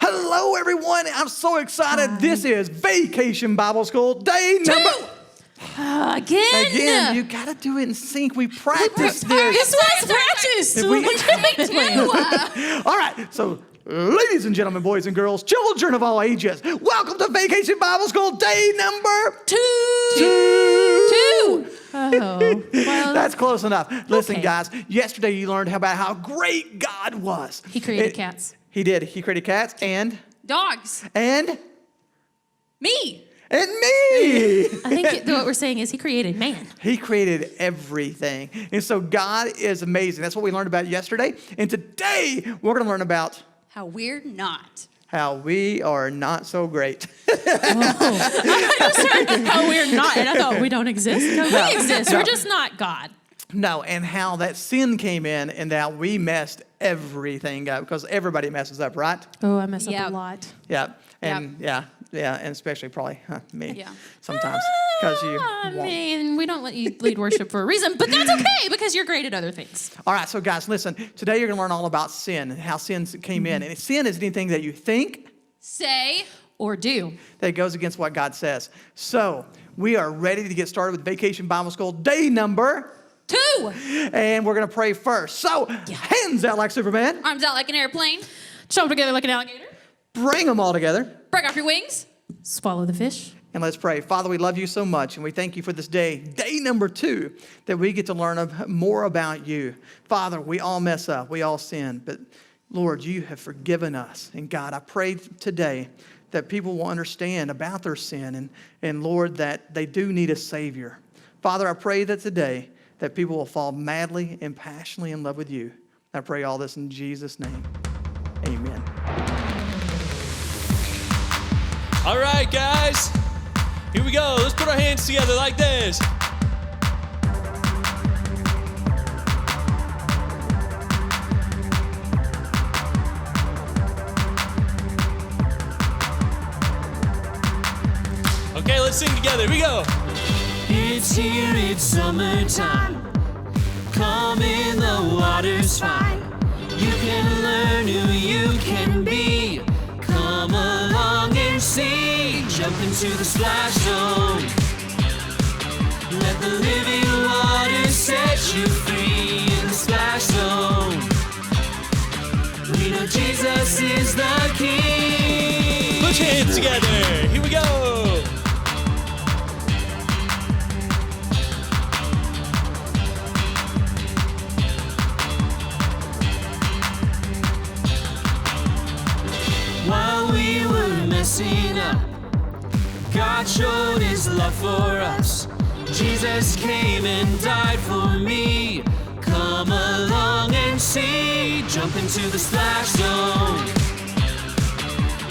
Hello, everyone. I'm so excited. Hi. This is Vacation Bible School day number... Again, you got to do it in sync. We practiced this. This was practice. All right. So, ladies and gentlemen, boys and girls, children of all ages, welcome to Vacation Bible School day number 2. Oh, well, that's close enough. Listen, guys, yesterday you learned about how great God was. He created cats. He did. He created cats and... dogs. And... me. And me! I think what we're saying is he created man. He created everything. And so God is amazing. That's what we learned about yesterday. And today, we're going to learn about... how we're not. How we are not so great. I just heard how we're not, and I thought we don't exist. No, we exist. No. We're just not God. No, and how that sin came in and that we messed everything up because everybody messes up, right? Oh, I mess up a lot. Yeah, and and especially probably me sometimes because you I mean, we don't let you lead worship for a reason, but that's okay because you're great at other things. All right, so guys, listen. Today you're going to learn all about sin and how sin came in. And sin is anything that you think, say, or do that goes against what God says. So we are ready to get started with Vacation Bible School day number 2. And we're going to pray first. So hands out like Superman. Arms out like an airplane. Jump together like an alligator. Bring them all together. Break off your wings. Swallow the fish. And let's pray. Father, we love you so much, and we thank you for this day number 2, that we get to learn more about you. Father, we all mess up. We all sin. But, Lord, you have forgiven us. And, God, I pray today that people will understand about their sin and Lord, that they do need a Savior. Father, I pray that today that people will fall madly and passionately in love with you. I pray all this in Jesus' name. Amen. All right, guys, here we go. Let's put our hands together like this. Okay, let's sing together. Here we go. It's here, it's summertime. Come in, the water's fine. You can learn who you can be. Come along and see. Jump into the splash zone. Let the living water set you free in the splash zone. We know Jesus is the King. Put your hands together. Here we go. While we were messing up, God showed his love for us. Jesus came and died for me. Come along and see. Jump into the splash zone.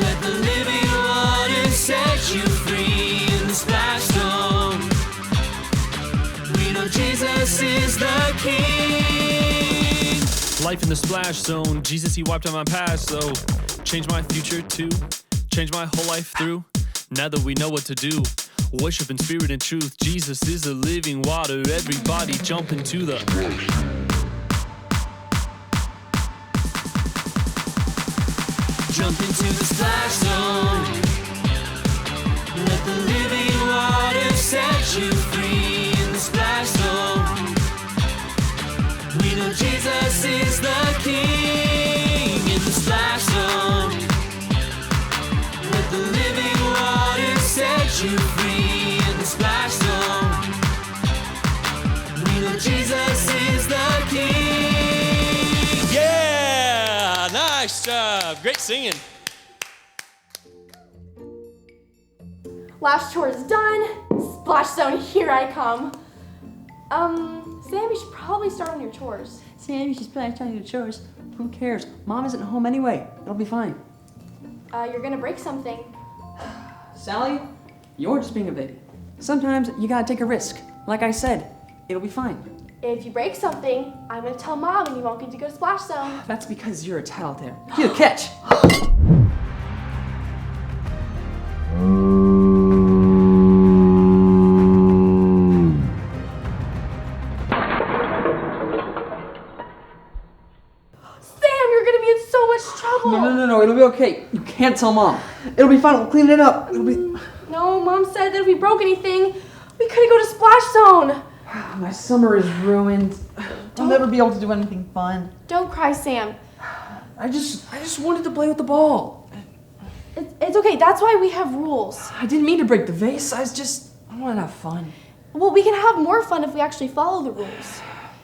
Let the living water set you free in the splash zone. We know Jesus is the King. Life in the splash zone. Jesus, he wiped out my past, though. Changed my future too. Changed my whole life through. Now that we know what to do. Worship in spirit and truth. Jesus is the living water. Everybody jump into the... Jump into the splash zone. Let the living water set you free in the splash zone. We know Jesus is the King in the splash zone. Let the living water set you free in the splash zone. We know Jesus is the King. Yeah! Nice job. Great singing. Last chore is done. Splash zone, here I come. Sam, you should probably start on your chores. Sam, you should probably start on your chores. Who cares? Mom isn't home anyway. It'll be fine. You're gonna break something. Sally, you're just being a baby. Sometimes you gotta take a risk. Like I said, it'll be fine. If you break something, I'm gonna tell Mom and you won't get to go to Splash Zone. That's because you're a tattletale. Here, catch! Sam, you're gonna be in so much trouble. No, it'll be okay. You can't tell Mom. It'll be fine. We'll clean it up. It'll be... No, Mom said that if we broke anything, we couldn't go to Splash Zone. My summer is ruined. I'll never be able to do anything fun. Don't cry, Sam. I just wanted to play with the ball. It's okay. That's why we have rules. I didn't mean to break the vase. I wanted to have fun. Well, we can have more fun if we actually follow the rules.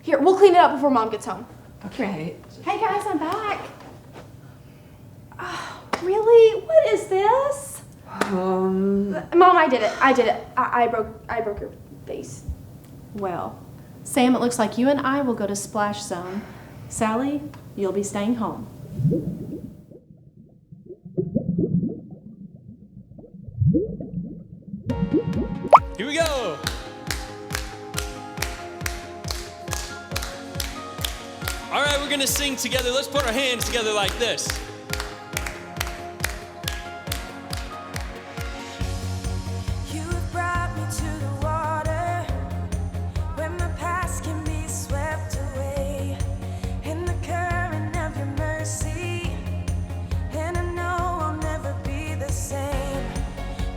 Here, we'll clean it up before Mom gets home. Okay. Hey guys, I'm back. Really? What is this? Mom, I did it. I broke your vase. Well, Sam, it looks like you and I will go to Splash Zone. Sally, you'll be staying home. Here we go. All right, we're gonna sing together. Let's put our hands together like this. You have brought me to the water, where my past can be swept away, in the current of your mercy, and I know I'll never be the same.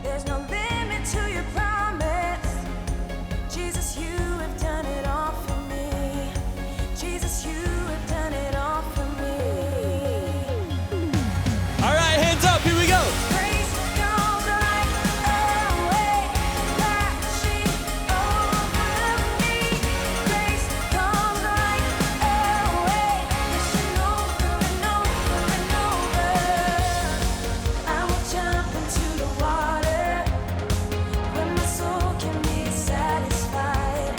There's no limit to your promise, Jesus, you have done it all for me. Jesus, you have done it all for me. All right, hands up, here we go. Grace comes like a wave, crashing over me. Grace comes like a wave, rushing over and over and over. I will jump into the water, where my soul can be satisfied,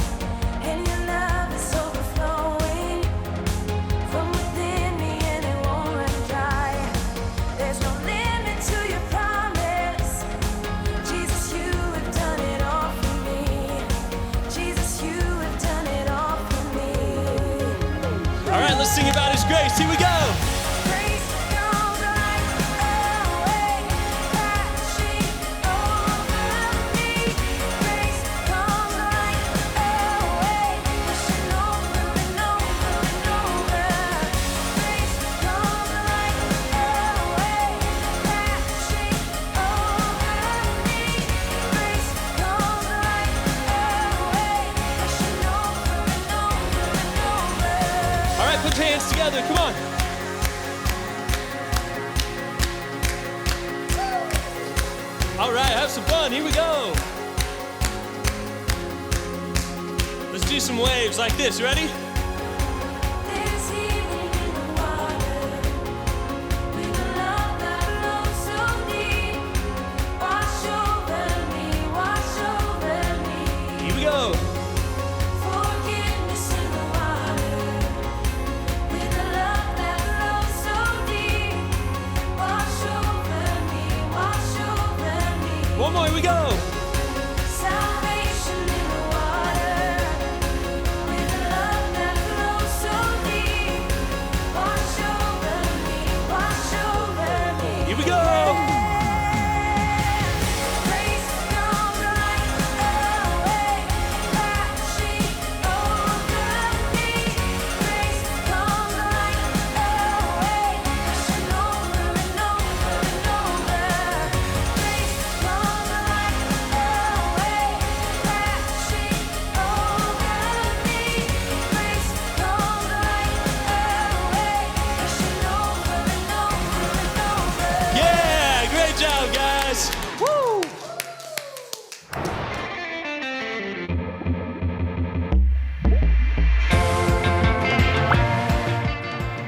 and your love is overflowing from within me, and it won't run dry. There's no limit to your promise, Jesus, you have done it all for me. Jesus, you have done it all for me. All right, let's sing about His grace. Here we go. Grace comes like a wave, crashing over me. Grace comes like a wave, rushing over and over and over. Grace comes like a wave, crashing over me. Grace comes like a wave, rushing over and over and over. All right, put your hands together. Come on. All right, have some fun. Here we go. Let's do some waves like this. Ready? There's healing in the water, with a love that flows so deep. Wash over me, Here we go. forgiveness in the water, with a love that flows so deep. Wash over me, One more. Here we go. salvation in the water, with a love that flows so deep. Wash over me. Here we go. Grace comes like a wave, crashing over me. Grace comes like a wave, rushing over and over and over. Grace comes like a wave, crashing over me. Grace comes like a wave, rushing over and over and over. Yeah, great job, guys. Woo!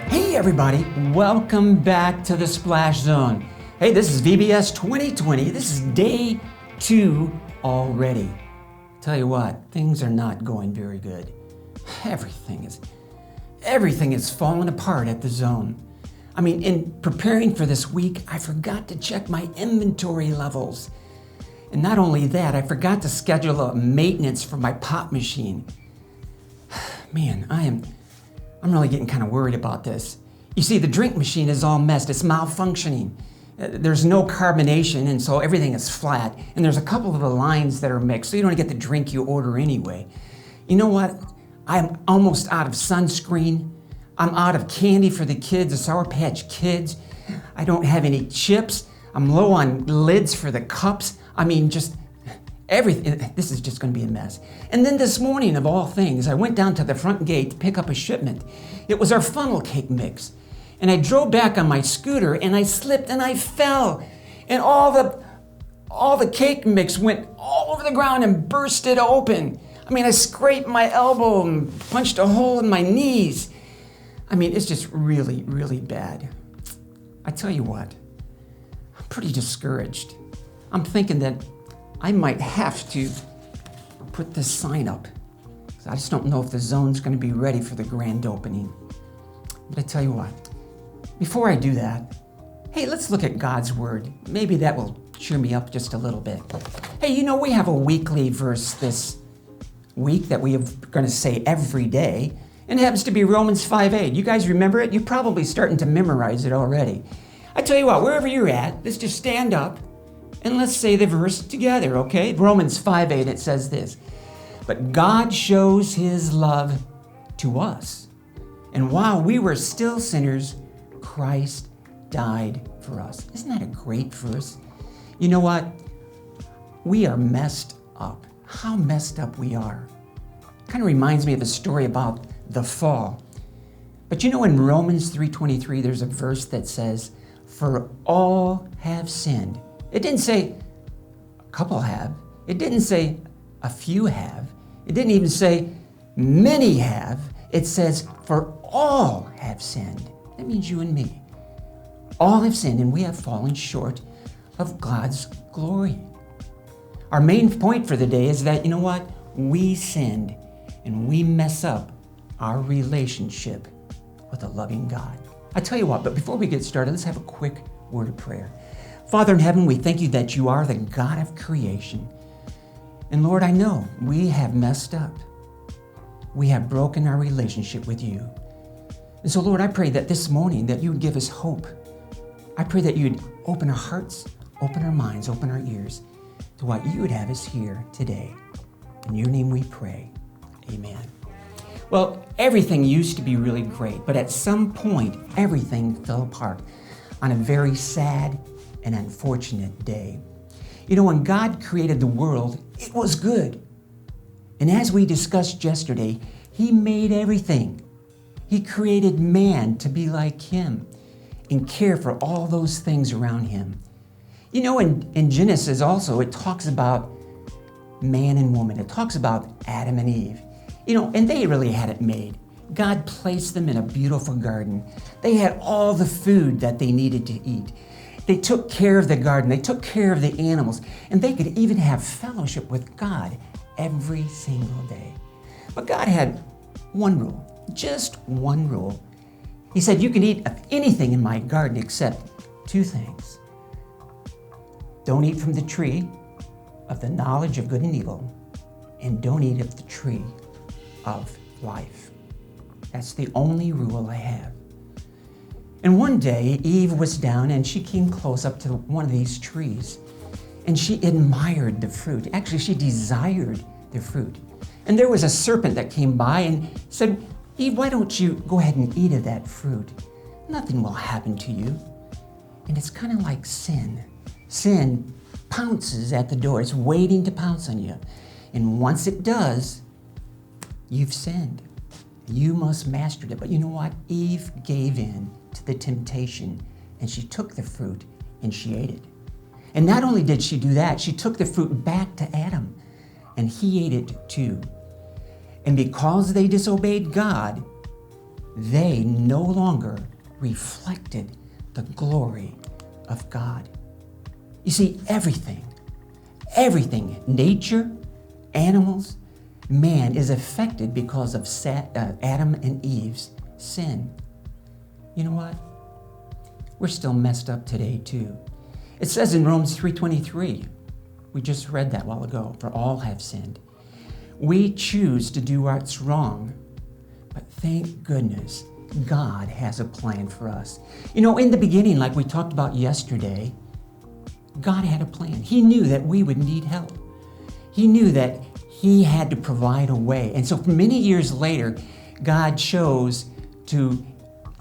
Hey everybody, welcome back to the Splash Zone. Hey, this is VBS 2020. This is day 2 already. Tell you what, things are not going very good. Everything is falling apart at the Zone. I mean, in preparing for this week, I forgot to check my inventory levels. And not only that, I forgot to schedule a maintenance for my pop machine. Man, I'm really getting kind of worried about this. You see, the drink machine is all messed. It's malfunctioning. There's no carbonation, and so everything is flat. And there's a couple of the lines that are mixed, so you don't get the drink you order anyway. You know what? I'm almost out of sunscreen. I'm out of candy for the kids, the Sour Patch Kids. I don't have any chips. I'm low on lids for the cups. I mean, just everything. This is just going to be a mess. And then this morning, of all things, I went down to the front gate to pick up a shipment. It was our funnel cake mix. And I drove back on my scooter and I slipped and I fell. And all the cake mix went all over the ground and bursted open. I mean, I scraped my elbow and punched a hole in my knees. I mean, it's just really, really bad. I tell you what, I'm pretty discouraged. I'm thinking that I might have to put this sign up. I just don't know if the zone's going to be ready for the grand opening. But I tell you what, before I do that, hey, let's look at God's Word. Maybe that will cheer me up just a little bit. Hey, you know, we have a weekly verse this week that we are going to say every day, and it happens to be Romans 5:8. You guys remember it? You're probably starting to memorize it already. I tell you what, wherever you're at, let's just stand up and let's say the verse together, okay? Romans 5:8, it says this, "But God shows his love to us, and while we were still sinners, Christ died for us." Isn't that a great verse? You know what? We are messed up. How messed up we are. Kind of reminds me of the story about the fall. But you know, in Romans 3:23, there's a verse that says, "For all have sinned." It didn't say a couple have. It didn't say a few have. It didn't even say many have. It says, "For all have sinned." That means you and me. All have sinned and we have fallen short of God's glory. Our main point for the day is that, you know what? We sinned and we mess up our relationship with a loving God. I tell you what, but before we get started, let's have a quick word of prayer. Father in heaven, we thank you that you are the God of creation. And Lord, I know we have messed up. We have broken our relationship with you. And so, Lord, I pray that this morning that you would give us hope. I pray that you'd open our hearts, open our minds, open our ears to what you would have us hear today. In your name we pray. Amen. Well, everything used to be really great, but at some point, everything fell apart on a very sad and unfortunate day. You know, when God created the world, it was good. And as we discussed yesterday, he made everything. He created man to be like him and care for all those things around him. You know, in Genesis also, it talks about man and woman. It talks about Adam and Eve. You know, and they really had it made. God placed them in a beautiful garden. They had all the food that they needed to eat. They took care of the garden. They took care of the animals. And they could even have fellowship with God every single day. But God had one rule, just one rule. He said, you can eat of anything in my garden except two things. Don't eat from the tree of the knowledge of good and evil, and don't eat of the tree of life. That's the only rule I have. And one day, Eve was down and she came close up to one of these trees and she admired the fruit. Actually, she desired the fruit. And there was a serpent that came by and said, Eve, why don't you go ahead and eat of that fruit? Nothing will happen to you. And it's kind of like sin. Sin pounces at the door. It's waiting to pounce on you. And once it does, you've sinned. You must master it. But you know what? Eve gave in to the temptation and she took the fruit and she ate it. And not only did she do that, she took the fruit back to Adam and he ate it too. And because they disobeyed God, they no longer reflected the glory of God. You see, everything, nature, animals, man is affected because of Adam and Eve's sin. You know what? We're still messed up today too. It says in Romans 3:23, we just read that a while ago, for all have sinned. We choose to do what's wrong, but thank goodness God has a plan for us. You know, in the beginning, like we talked about yesterday, God had a plan. He knew that we would need help. He knew that he had to provide a way. And so many years later, God chose to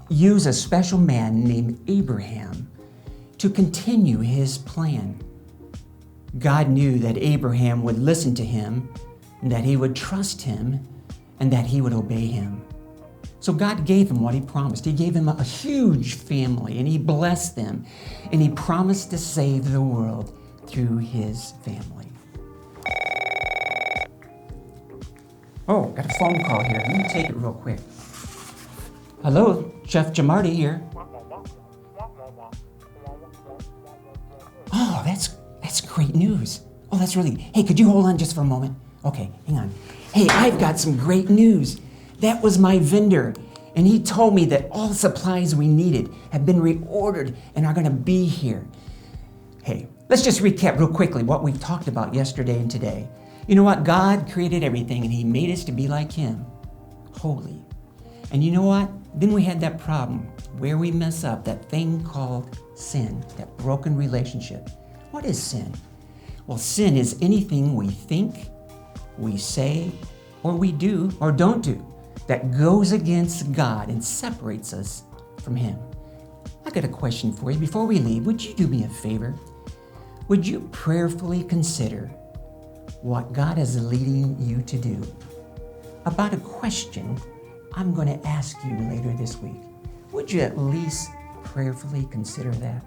use a special man named Abraham to continue his plan. God knew that Abraham would listen to him, and that he would trust him, and that he would obey him. So God gave him what he promised. He gave him a huge family, and he blessed them, and he promised to save the world through his family. Oh, got a phone call here. Let me take it real quick. Hello, Chef Jamarty here. Oh, that's great news. Oh, that's really, hey, could you hold on just for a moment? Okay, hang on. Hey, I've got some great news. That was my vendor, and he told me that all the supplies we needed have been reordered and are gonna be here. Hey, let's just recap real quickly what we talked about yesterday and today. You know what? God created everything, and he made us to be like him, holy. And you know what? Then we had that problem where we mess up, that thing called sin, that broken relationship. What is sin? Well, sin is anything we think, we say, or we do or don't do that goes against God and separates us from him. I got a question for you. Before we leave, would you do me a favor? Would you prayerfully consider what God is leading you to do about a question I'm going to ask you later this week? Would you at least prayerfully consider that?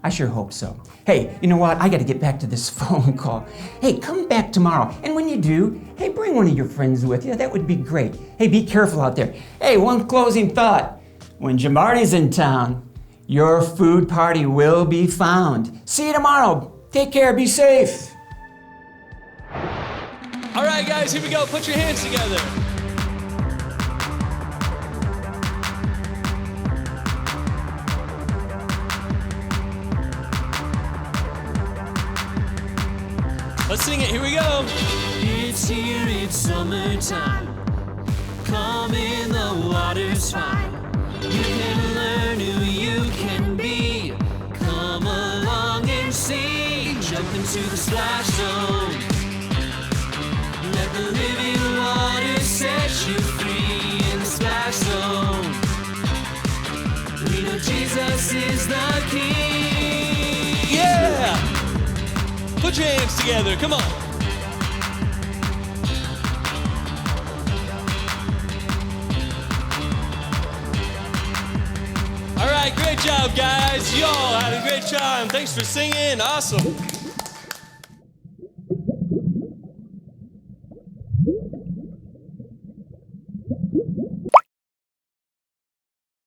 I sure hope so. Hey, you know what? I got to get back to this phone call. Hey, come back tomorrow. And when you do, hey, bring one of your friends with you. That would be great. Hey, be careful out there. Hey, one closing thought. When Jamarty's in town, your food party will be found. See you tomorrow. Take care. Be safe. All right, guys, here we go. Put your hands together. Let's sing it. Here we go. It's here, it's summertime. Come in, the water's fine. You can learn who you can be. Come along and see. Jump into the splash zone. Let the living water set you free in the splash zone. We know Jesus is the King. Yeah! Put your hands together. Come on. All right, great job, guys. Y'all had a great time. Thanks for singing. Awesome.